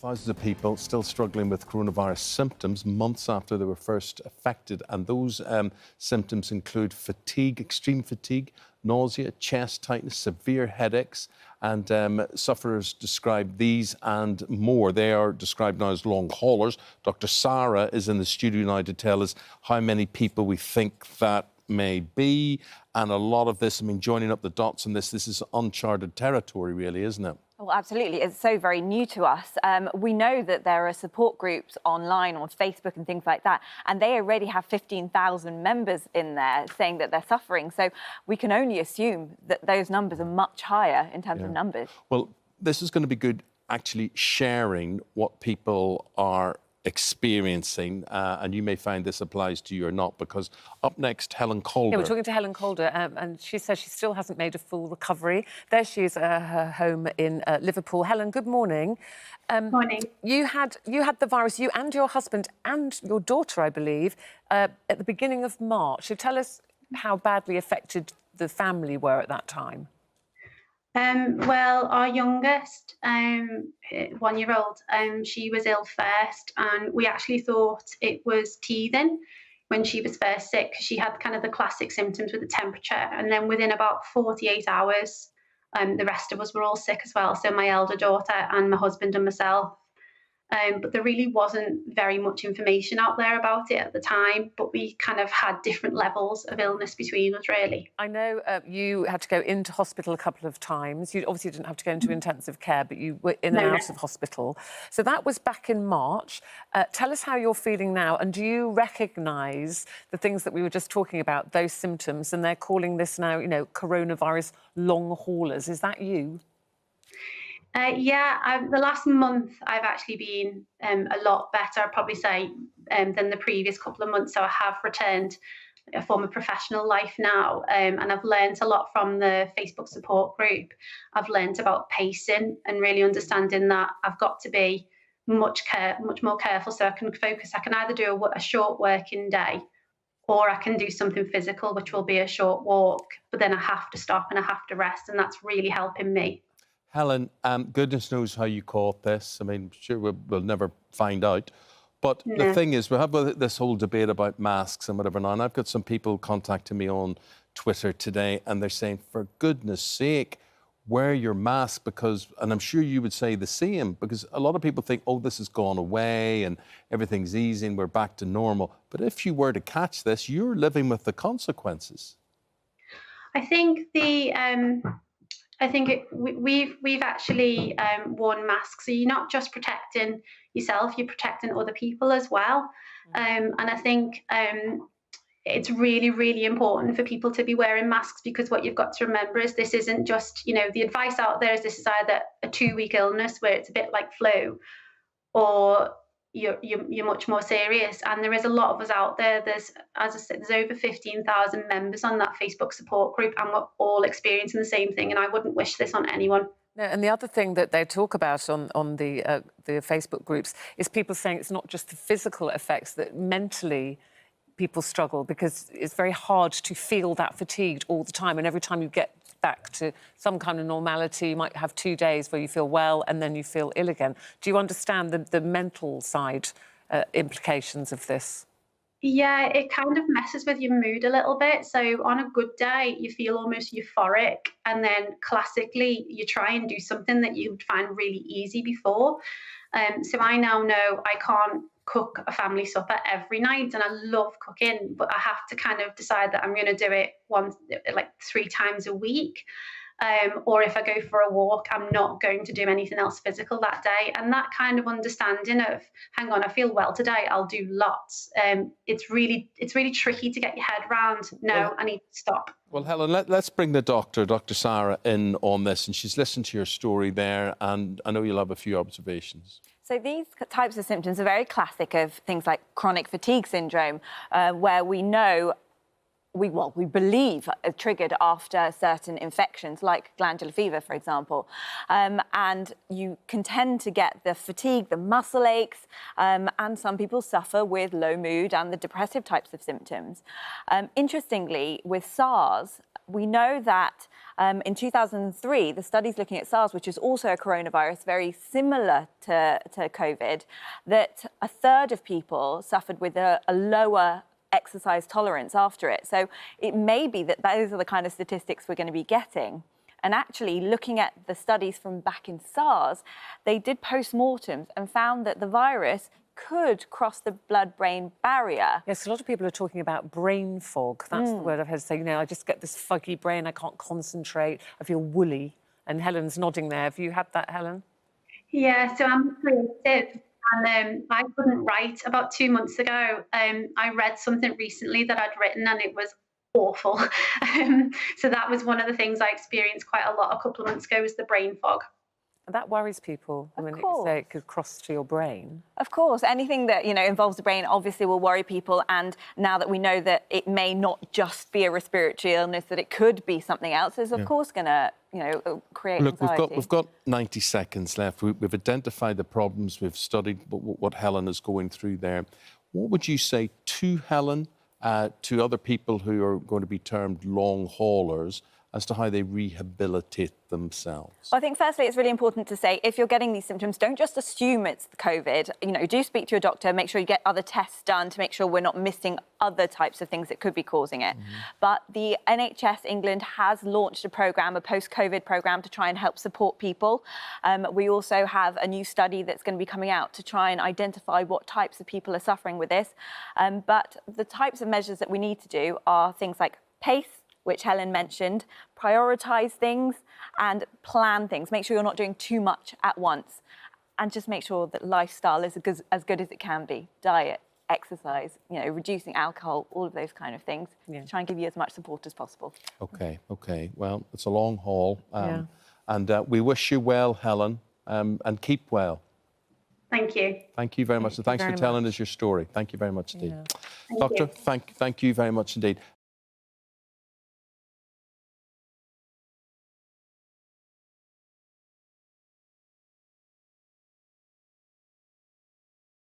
Thousands of people still struggling with coronavirus symptoms months after they were first affected. And those symptoms include fatigue, extreme fatigue, nausea, chest tightness, severe headaches. And sufferers describe these and more. They are described now as long haulers. Dr. Sara is in the studio now to tell us how many people we think that may be. And a lot of this, I mean, joining up the dots on this is uncharted territory, really, isn't it? Well, absolutely. It's so very new to us. We know that there are support groups online on Facebook and things like that, and they already have 15,000 members in there saying that they're suffering. So we can only assume that those numbers are much higher in terms of numbers. Well, this is going to be good, actually sharing what people are experiencing, and you may find this applies to you or not, because up next, Helen Kolder. Yeah, we're talking to Helen Kolder, and she says she still hasn't made a full recovery. There she is at her home in Liverpool. Helen, good morning. Morning. You had the virus, you and your husband and your daughter, I believe, at the beginning of March. So tell us how badly affected the family were at that time. Well, our youngest, 1-year-old, she was ill first, and we actually thought it was teething when she was first sick. She had kind of the classic symptoms with the temperature, and then within about 48 hours, the rest of us were all sick as well. So my elder daughter and my husband and myself. But there really wasn't very much information out there about it at the time, but we kind of had different levels of illness between us, really. I know you had to go into hospital a couple of times. You obviously didn't have to go into intensive care, but you were in and out of hospital. So that was back in March. Tell us how you're feeling now, and do you recognise the things that we were just talking about, those symptoms, and they're calling this now, you know, coronavirus long haulers. Is that you? The last month I've actually been a lot better, I'd probably say, than the previous couple of months. So I have returned a form of professional life now, and I've learned a lot from the Facebook support group. I've learned about pacing and really understanding that I've got to be much more careful so I can focus. I can either do a short working day, or I can do something physical, which will be a short walk, but then I have to stop and I have to rest, and that's really helping me. Helen, goodness knows how you caught this. I mean, sure, we'll never find out. But the thing is, we have this whole debate about masks and whatever now, and I've got some people contacting me on Twitter today, and they're saying, for goodness sake, wear your mask, because, and I'm sure you would say the same, because a lot of people think, oh, this has gone away and everything's easy and we're back to normal. But if you were to catch this, you're living with the consequences. I think we've actually worn masks, so you're not just protecting yourself, you're protecting other people as well. And I think it's really, really important for people to be wearing masks, because what you've got to remember is this isn't just, you know, the advice out there is this is either a 2-week illness where it's a bit like flu, or you're much more serious. And there is a lot of us out there. There's, as I said, there's over 15,000 members on that Facebook support group, and we're all experiencing the same thing, and I wouldn't wish this on anyone. No, and the other thing that they talk about on the Facebook groups is people saying it's not just the physical effects, that mentally people struggle, because it's very hard to feel that fatigued all the time, and every time you get back to some kind of normality, you might have 2 days where you feel well and then you feel ill again. Do you understand the mental side implications of this? Yeah, it kind of messes with your mood a little bit. So on a good day, you feel almost euphoric, and then classically, you try and do something that you would find really easy before. So I now know I can't cook a family supper every night, and I love cooking, but I have to kind of decide that I'm going to do it like 3 times a week. Or if I go for a walk, I'm not going to do anything else physical that day. And that kind of understanding of, hang on, I feel well today, I'll do lots. It's really tricky to get your head around. No, I need to stop. Well, Helen, let's bring the doctor, Dr. Sara, in on this. And she's listened to your story there, and I know you'll have a few observations. So these types of symptoms are very classic of things like chronic fatigue syndrome, where we know, we believe are triggered after certain infections, like glandular fever, for example. And you can tend to get the fatigue, the muscle aches, and some people suffer with low mood and the depressive types of symptoms. Interestingly, with SARS, we know that In 2003, the studies looking at SARS, which is also a coronavirus very similar to COVID, that a third of people suffered with a lower exercise tolerance after it. So it may be that those are the kind of statistics we're going to be getting. And actually, looking at the studies from back in SARS, they did post-mortems and found that the virus could cross the blood-brain barrier. Yes, a lot of people are talking about brain fog. That's the word I've heard say. You know, I just get this fuggy brain, I can't concentrate, I feel woolly. And Helen's nodding there. Have you had that, Helen? Yeah, so I'm creative, and I couldn't write about 2 months ago. I read something recently that I'd written, and it was awful. So that was one of the things I experienced quite a lot a couple of months ago, was the brain fog. And that worries people when you say it could cross to your brain. Of course, anything that, you know, involves the brain obviously will worry people. And now that we know that it may not just be a respiratory illness, that it could be something else, is of course going to, you know, create anxiety. Look, we've got 90 seconds left. We've identified the problems. We've studied what Helen is going through there. What would you say to Helen, to other people who are going to be termed long haulers, as to how they rehabilitate themselves? Well, I think firstly, it's really important to say, if you're getting these symptoms, don't just assume it's the COVID. You know, do speak to your doctor, make sure you get other tests done to make sure we're not missing other types of things that could be causing it. But the NHS England has launched a programme, a post-COVID programme, to try and help support people. We also have a new study that's going to be coming out to try and identify what types of people are suffering with this. But the types of measures that we need to do are things like pace, which Helen mentioned, prioritise things and plan things. Make sure you're not doing too much at once, and just make sure that lifestyle is as good as it can be. Diet, exercise, you know, reducing alcohol, all of those kind of things. To try and give you as much support as possible. OK. Well, it's a long haul. And we wish you well, Helen, and keep well. Thank you. Thank you very much. And thanks for telling us your story. Thank you very much indeed. Doctor, thank you very much indeed.